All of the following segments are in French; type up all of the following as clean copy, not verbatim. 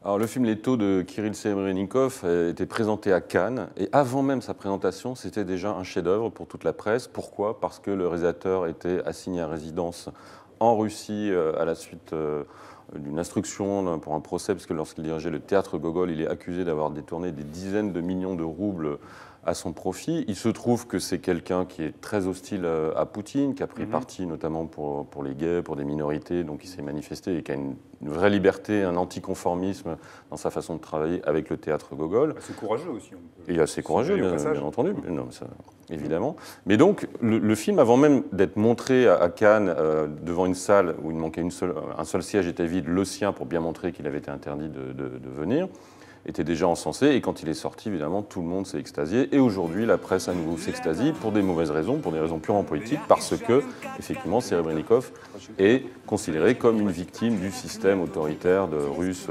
Alors, le film Les Taux de Kirill Serebrennikov a été présenté à Cannes, et avant même sa présentation, c'était déjà un chef-d'œuvre pour toute la presse. Pourquoi? Parce que le réalisateur était assigné à résidence en Russie à la suite d'une instruction pour un procès, parce que lorsqu'il dirigeait le théâtre Gogol, il est accusé d'avoir détourné des dizaines de millions de roubles à son profit. Il se trouve que c'est quelqu'un qui est très hostile à Poutine, qui a pris parti notamment pour les gays, pour des minorités, donc il s'est manifesté et qui a une vraie liberté, un anticonformisme dans sa façon de travailler avec le théâtre Gogol. C'est courageux aussi. Et assez courageux, bien entendu, non, ça, évidemment. Mais donc, le film, avant même d'être montré à Cannes, devant une salle où il manquait un seul siège était vide, le sien, pour bien montrer qu'il avait été interdit de venir, était déjà encensé, et quand il est sorti, évidemment, tout le monde s'est extasié, et aujourd'hui, la presse à nouveau s'extasie pour des mauvaises raisons, pour des raisons purement politiques, parce que, effectivement, Serebrennikov est considéré comme une victime du système autoritaire russe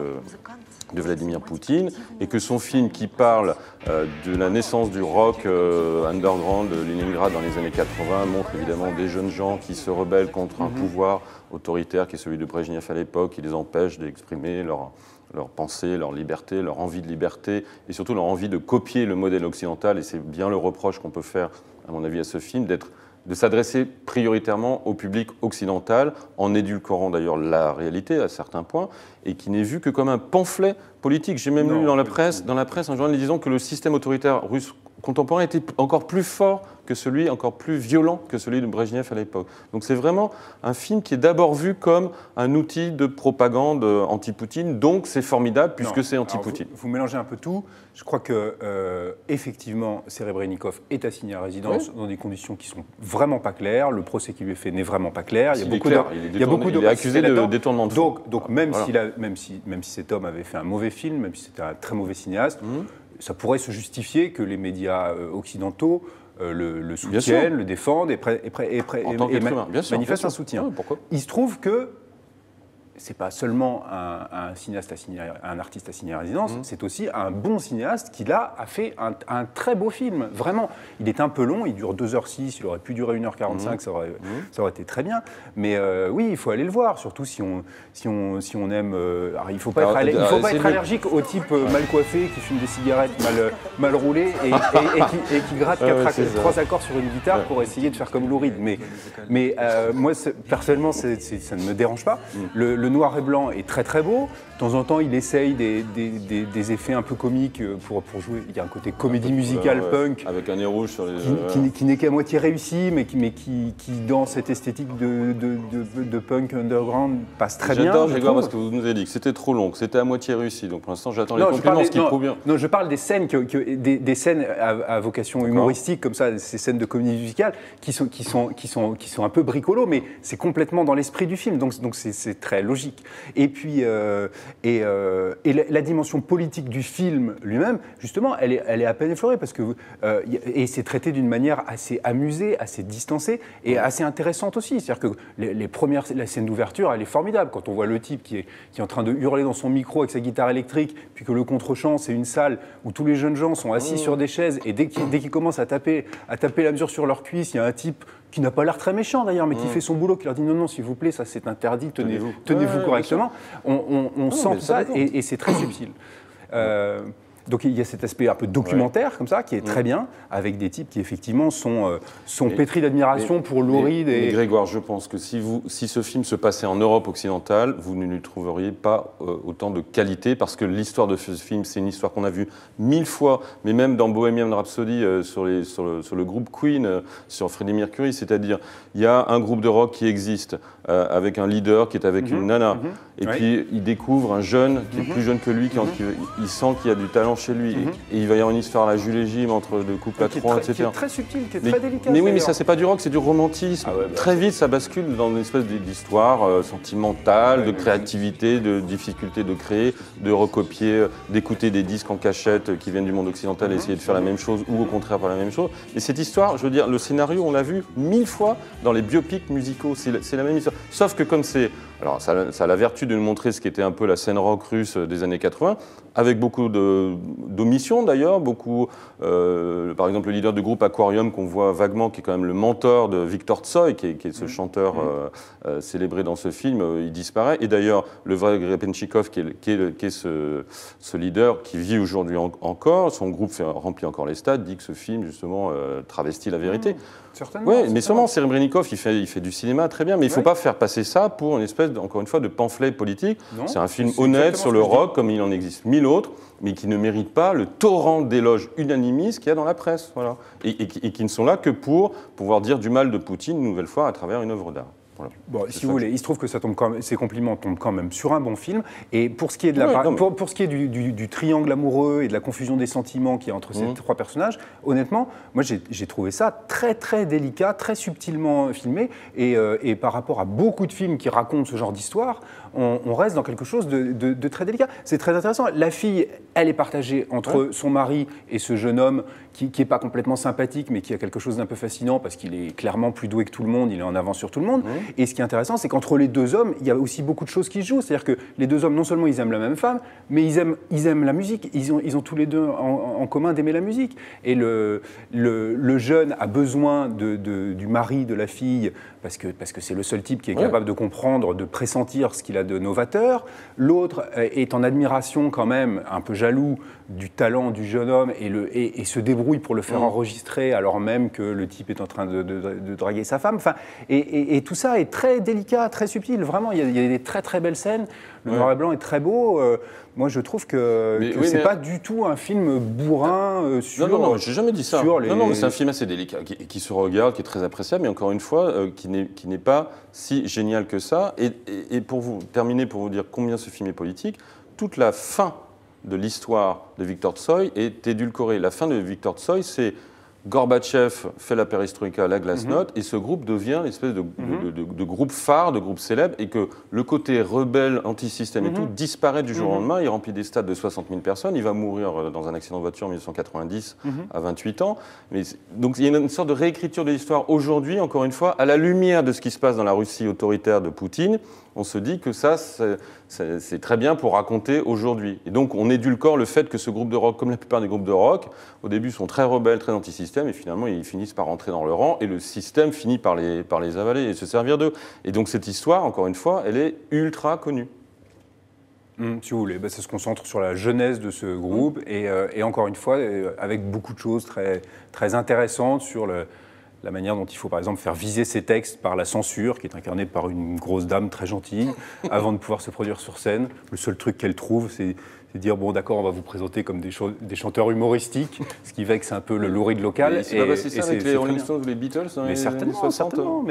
de Vladimir Poutine, et que son film qui parle de la naissance du rock underground de Leningrad dans les années 80 montre évidemment des jeunes gens qui se rebellent contre un pouvoir autoritaire qui est celui de Brejnev à l'époque, qui les empêche d'exprimer leur pensée, leur liberté, leur envie de liberté, et surtout leur envie de copier le modèle occidental. Et c'est bien le reproche qu'on peut faire, à mon avis, à ce film, de s'adresser prioritairement au public occidental, en édulcorant d'ailleurs la réalité à certains points, et qui n'est vu que comme un pamphlet politique. J'ai même lu dans la presse un journal disant que le système autoritaire russe contemporain était encore plus fort que celui, encore plus violent que celui de Brejnev à l'époque. Donc c'est vraiment un film qui est d'abord vu comme un outil de propagande anti-Poutine, donc c'est formidable puisque c'est anti-Poutine. Vous mélangez un peu tout. Je crois que effectivement, Serebrennikov est assigné à résidence dans des conditions qui sont vraiment pas claires. Le procès qui lui est fait n'est vraiment pas clair. Il est accusé de détournement de fonds. Donc même si cet homme avait fait un mauvais film, même si c'était un très mauvais cinéaste, ça pourrait se justifier que les médias occidentaux le soutiennent, le défendent et manifestent un soutien. Pourquoi ? Il se trouve que c'est pas seulement un cinéaste assigné, un artiste assigné à résidence, c'est aussi un bon cinéaste qui là a fait un très beau film. Vraiment, il est un peu long, il dure 2h06, il aurait pu durer 1h45, ça aurait été très bien. Mais oui, il faut aller le voir, surtout si on aime. Alors, il faut pas être allergique au type mal coiffé qui fume des cigarettes mal roulées et qui gratte 3 accords sur une guitare pour essayer de faire comme Lou Reed. Mais moi, personnellement, ça ne me dérange pas. Le noir et blanc est très très beau. De temps en temps, il essaye des effets un peu comiques pour jouer. Il y a un côté comédie musicale punk. Avec un nez rouge sur les... Qui n'est qu'à moitié réussi, mais qui dans cette esthétique de punk underground, passe très bien. J'adore parce que vous nous avez dit que c'était trop long, que c'était à moitié réussi. Donc pour l'instant, j'attends les compliments, ce qui prouve bien. Non, je parle des scènes, des scènes à vocation humoristique, comme ça, ces scènes de comédie musicale, qui sont un peu bricolos, mais c'est complètement dans l'esprit du film. Donc c'est très logique. Et puis, la dimension politique du film lui-même, justement, elle est à peine effleurée parce que et c'est traité d'une manière assez amusée, assez distancée et assez intéressante aussi. C'est-à-dire que la scène d'ouverture, elle est formidable quand on voit le type qui est en train de hurler dans son micro avec sa guitare électrique, puis que le contre-champ, c'est une salle où tous les jeunes gens sont assis sur des chaises et dès qu'ils commencent à taper la mesure sur leur cuisse, il y a un type qui n'a pas l'air très méchant d'ailleurs, mais qui fait son boulot, qui leur dit non, s'il vous plaît, ça c'est interdit, tenez-vous correctement. On sent tout ça et c'est très subtil. Donc il y a cet aspect un peu documentaire comme ça, qui est très bien, avec des types qui effectivement sont pétris d'admiration pour Lou Reed. Mais Grégoire, je pense que si ce film se passait en Europe occidentale, vous ne lui trouveriez pas autant de qualité, parce que l'histoire de ce film, c'est une histoire qu'on a vue 1000 fois, mais même dans Bohemian Rhapsody, sur le groupe Queen, sur Freddie Mercury, c'est-à-dire il y a un groupe de rock qui existe, avec un leader qui est avec une nana, et puis il découvre un jeune qui est plus jeune que lui, il sent qu'il y a du talent chez lui, et il va y avoir une histoire, la Jules et Jim, entre le couple à trois, etc. Qui est très subtil, qui est très délicat. Mais oui, mais ça, c'est pas du rock, c'est du romantisme. Très vite, ça bascule dans une espèce d'histoire sentimentale, de créativité, de difficulté de créer, de recopier, d'écouter des disques en cachette qui viennent du monde occidental et essayer de faire la même chose, ou au contraire pas la même chose. Mais cette histoire, je veux dire, le scénario, on l'a vu 1000 fois dans les biopics musicaux, c'est la même histoire. Sauf que comme c'est Alors, ça a la vertu de nous montrer ce qu'était un peu la scène rock russe des années 80, avec beaucoup d'omissions d'ailleurs, par exemple, le leader du groupe Aquarium qu'on voit vaguement, qui est quand même le mentor de Viktor Tsoi, qui est ce chanteur célébré dans ce film, il disparaît. Et d'ailleurs, le vrai Grebenchikov, qui est ce leader, qui vit aujourd'hui encore, son groupe remplit encore les stades, dit que ce film, justement, travestit la vérité. Certainement. Oui, mais sûrement, Serebrennikov, il fait du cinéma très bien, mais il ne faut pas faire passer ça pour une espèce, encore une fois, de pamphlet politique. C'est un film honnête sur le rock, comme il en existe 1000 autres, mais qui ne mérite pas le torrent d'éloges unanimistes qu'il y a dans la presse, voilà. Et qui ne sont là que pour pouvoir dire du mal de Poutine, une nouvelle fois, à travers une œuvre d'art. Voilà. Bon, si vous voulez, il se trouve que ces compliments tombent quand même sur un bon film. Et pour ce qui est, pour ce qui est du triangle amoureux et de la confusion des sentiments qu'il y a entre ces trois personnages, honnêtement, moi j'ai trouvé ça très très délicat, très subtilement filmé. Et par rapport à beaucoup de films qui racontent ce genre d'histoire, on reste dans quelque chose de très délicat. C'est très intéressant. La fille, elle est partagée entre son mari et ce jeune homme qui n'est pas complètement sympathique, mais qui a quelque chose d'un peu fascinant parce qu'il est clairement plus doué que tout le monde, il est en avance sur tout le monde. Et ce qui est intéressant, c'est qu'entre les deux hommes, il y a aussi beaucoup de choses qui se jouent. C'est-à-dire que les deux hommes, non seulement ils aiment la même femme, mais ils aiment la musique. Ils ont tous les deux en commun d'aimer la musique. Et le jeune a besoin du mari de la fille parce que c'est le seul type qui est capable de comprendre, de pressentir ce qu'il a de novateur. L'autre est en admiration quand même, un peu jaloux du talent du jeune homme et se débrouille pour le faire enregistrer alors même que le type est en train de draguer sa femme. Enfin, et tout ça est très délicat, très subtil. Vraiment, il y a des très très belles scènes. Le noir et blanc est très beau. Moi, je trouve que c'est pas du tout un film bourrin sur... Non, j'ai jamais dit ça. Non, mais c'est un film assez délicat, qui se regarde, qui est très appréciable, mais encore une fois, qui n'est pas si génial que ça. Et pour vous terminer, pour vous dire combien ce film est politique, toute la fin de l'histoire de Viktor Tsoi est édulcorée. La fin de Viktor Tsoi, c'est Gorbatchev fait la perestroïka, la glasnost, et ce groupe devient une espèce de groupe phare, de groupe célèbre, et que le côté rebelle, anti-système et tout disparaît du jour au lendemain. Il remplit des stades de 60 000 personnes. Il va mourir dans un accident de voiture en 1990 à 28 ans. Donc il y a une sorte de réécriture de l'histoire aujourd'hui, encore une fois, à la lumière de ce qui se passe dans la Russie autoritaire de Poutine. On se dit que ça, c'est très bien pour raconter aujourd'hui. Et donc, on édulcore le fait que ce groupe de rock, comme la plupart des groupes de rock, au début sont très rebelles, très anti-système, et finalement, ils finissent par rentrer dans le rang, et le système finit par les avaler et se servir d'eux. Et donc, cette histoire, encore une fois, elle est ultra connue. Si vous voulez, ça se concentre sur la genèse de ce groupe, et encore une fois, avec beaucoup de choses très, très intéressantes sur la manière dont il faut, par exemple, faire viser ses textes par la censure, qui est incarnée par une grosse dame très gentille, avant de pouvoir se produire sur scène. Le seul truc qu'elle trouve, c'est dire, bon, d'accord, on va vous présenter comme des chanteurs humoristiques, ce qui vexe un peu le louride local. C'est pas passé ça avec les Rolling Stones ou les Beatles dans les années 60 certainement,